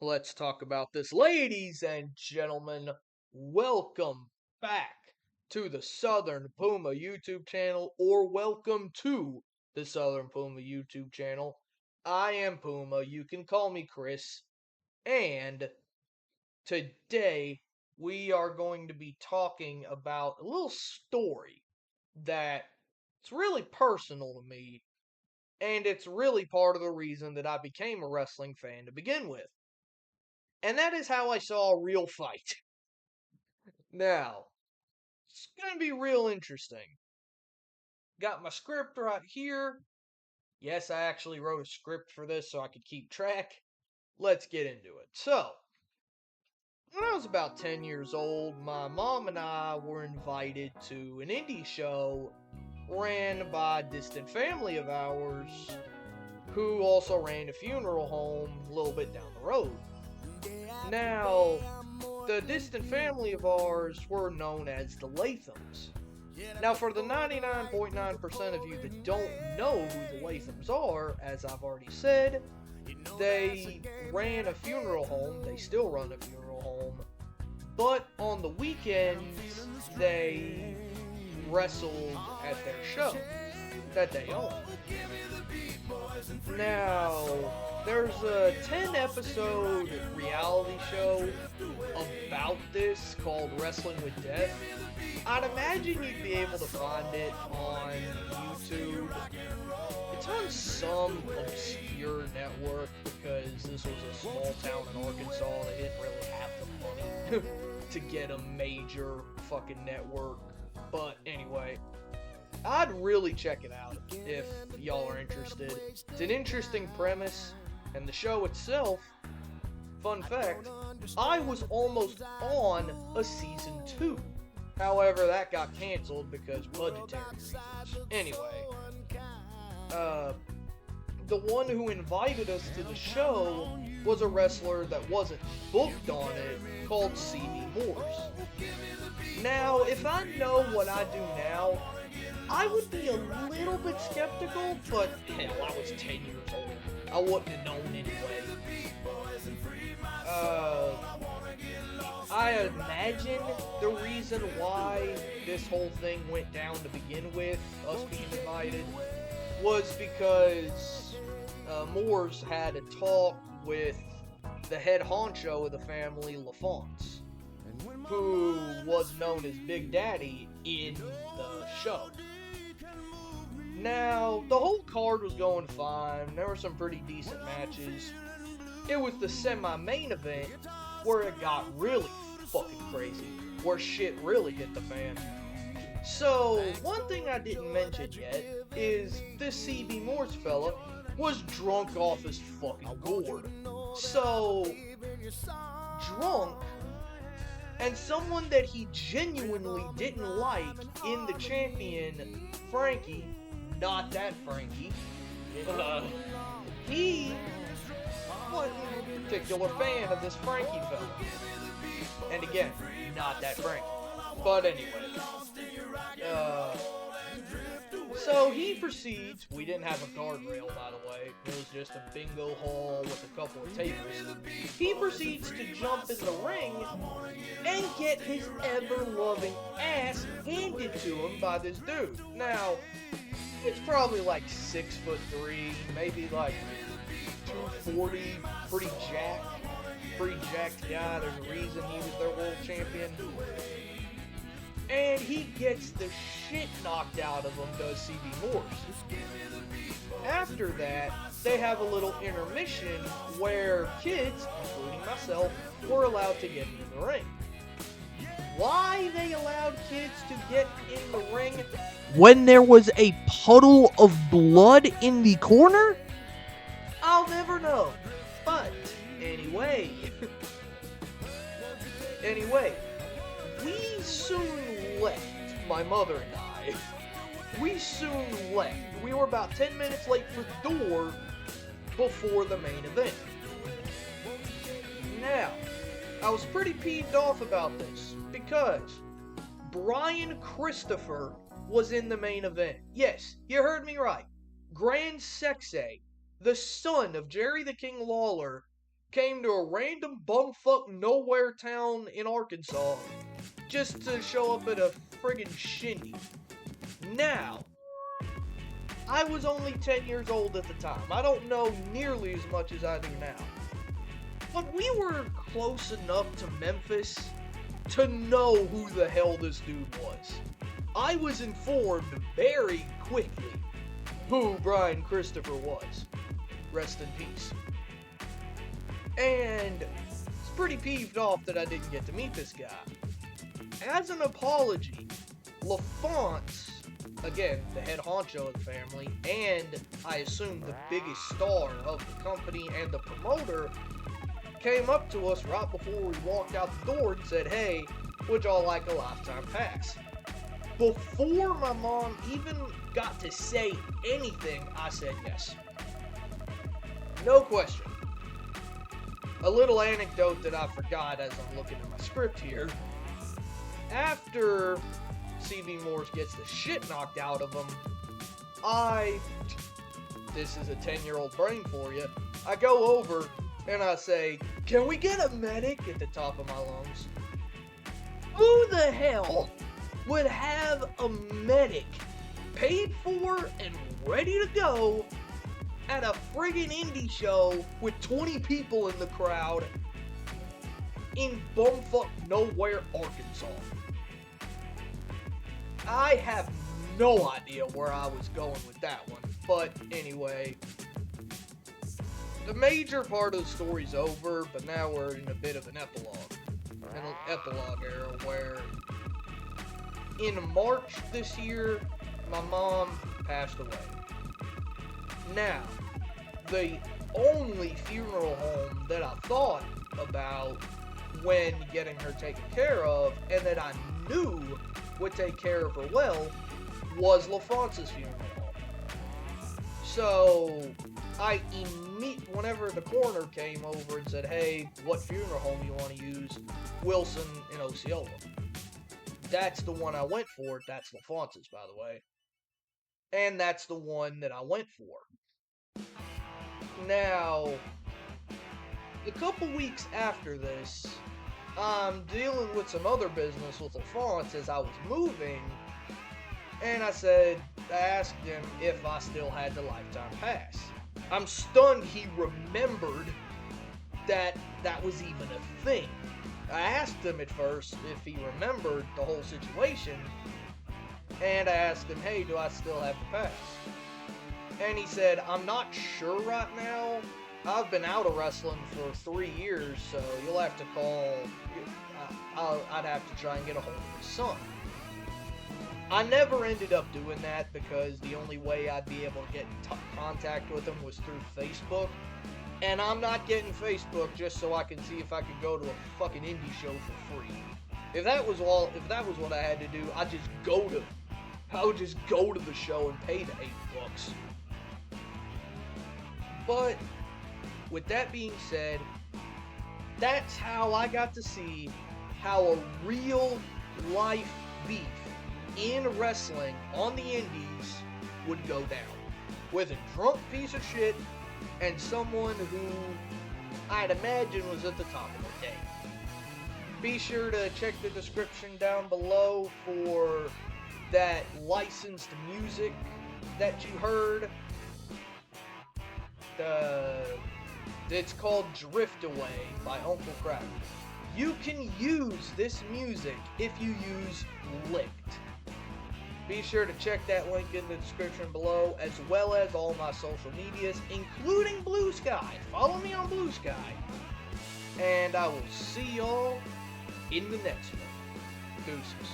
Let's talk about this. Ladies and gentlemen, welcome back to the Southern Puma YouTube channel, or welcome to the Southern Puma YouTube channel. I am Puma, you can call me Chris, and today we are going to be talking about a little story that it's really personal to me, and it's really part of the reason that I became a wrestling fan to begin with. And that is how I saw a real fight. Now, it's going to be real interesting. Got my script right here. Yes, I actually wrote a script for this so I could keep track. Let's get into it. So, when I was about 10 years old, my mom and I were invited to an indie show ran by a distant family of ours who also ran a funeral home a little bit down the road. Now, the distant family of ours were known as the Lathams. Now, for the 99.9% of you that don't know who the Lathams are, as I've already said, they ran a funeral home, they still run a funeral home, but on the weekends, they wrestled at their show that they own. Now, there's a 10-episode reality show about this called Wrestling with Death. I'd imagine you'd be able to find it on YouTube. It's on some obscure network because this was a small town in Arkansas. They didn't really have the money to get a major fucking network. But anyway, I'd really check it out if y'all are interested. It's an interesting premise, and the show itself, fun fact, I was almost on a season 2. However, that got canceled because budgetary reasons. Anyway, the one who invited us to the show was a wrestler that wasn't booked on it called CB Morse. Now, if I know what I do now, I would be a little bit skeptical, but hell, I was 10 years old. I wouldn't have known anyway. I imagine the reason why this whole thing went down to begin with, us being invited, was because Moores had a talk with the head honcho of the family, LaFonce, who was known as Big Daddy in the show. Now, the whole card was going fine. There were some pretty decent matches. It was the semi-main event where it got really fucking crazy, where shit really hit the fan. So, one thing I didn't mention yet is this CB Morse fella was drunk off his fucking gourd. So, drunk, and someone that he genuinely didn't like in the champion, Frankie, not that Frankie, he wasn't a particular fan of this Frankie fella. And again, not that Frankie. But anyway, so he proceeds. We didn't have a guardrail, by the way. It was just a bingo hall with a couple of tables. He proceeds to jump in the ring and get his ever-loving ass handed to him by this dude. Now, it's probably like 6'3", maybe like 240, pretty jacked guy. There's a reason he was their world champion. And he gets the shit knocked out of him, does CB Morse. After that, they have a little intermission where kids, including myself, were allowed to get in the ring. Why they allowed kids to get in the ring when there was a puddle of blood in the corner? I'll never know. But, anyway, we soon left, my mother and I. We soon left. We were about 10 minutes late for the door before the main event. Now, I was pretty peeved off about this because Brian Christopher was in the main event. Yes, you heard me right. Grand Sexay, the son of Jerry the King Lawler, came to a random bumfuck nowhere town in Arkansas just to show up at a friggin' shindy. Now, I was only 10 years old at the time. I don't know nearly as much as I do now. But we were close enough to Memphis to know who the hell this dude was. I was informed very quickly who Brian Christopher was. Rest in peace. And it's pretty peeved off that I didn't get to meet this guy. As an apology, LaFonce, again, the head honcho of the family, and I assume the biggest star of the company and the promoter, came up to us right before we walked out the door and said, "Hey, would y'all like a lifetime pass?" Before my mom even got to say anything, I said yes. No question. A little anecdote that I forgot as I'm looking at my script here. After C.B. Morse gets the shit knocked out of him, this is a 10-year-old brain for you, I go over and I say, "Can we get a medic?" at the top of my lungs. Who the hell would have a medic paid for and ready to go at a friggin' indie show with 20 people in the crowd in bumfuck nowhere, Arkansas? I have no idea where I was going with that one, but anyway, the major part of the story's over, but now we're in a bit of an epilogue era where in March this year, my mom passed away. Now, the only funeral home that I thought about when getting her taken care of, and that I knew would take care of her well, was LaFonce's funeral home. So, whenever the coroner came over and said, "Hey, what funeral home you want to use?" Wilson in Osceola. That's the one I went for. That's LaFonce's, by the way. And that's the one that I went for. Now, a couple weeks after this, I'm dealing with some other business with LaFonce as I was moving, and I asked him if I still had the lifetime pass. I'm stunned he remembered that was even a thing. I asked him at first if he remembered the whole situation, and I asked him, "Hey, do I still have the pass?" And he said, "I'm not sure right now. I've been out of wrestling for 3 years, so you'll have to call. I'd have to try and get a hold of his son." I never ended up doing that because the only way I'd be able to get in contact with him was through Facebook. And I'm not getting Facebook just so I can see if I could go to a fucking indie show for free. If that was what I had to do, I would just go to the show and pay the $8. But with that being said, that's how I got to see how a real life beef in wrestling on the indies would go down. With a drunk piece of shit and someone who I'd imagine was at the top of their game. Be sure to check the description down below for that licensed music that you heard. It's called Drift Away by Uncle Cracker. You can use this music if you use Licked. Be sure to check that link in the description below, as well as all my social medias, including Blue Sky. Follow me on Blue Sky. And I will see y'all in the next one. Deuces.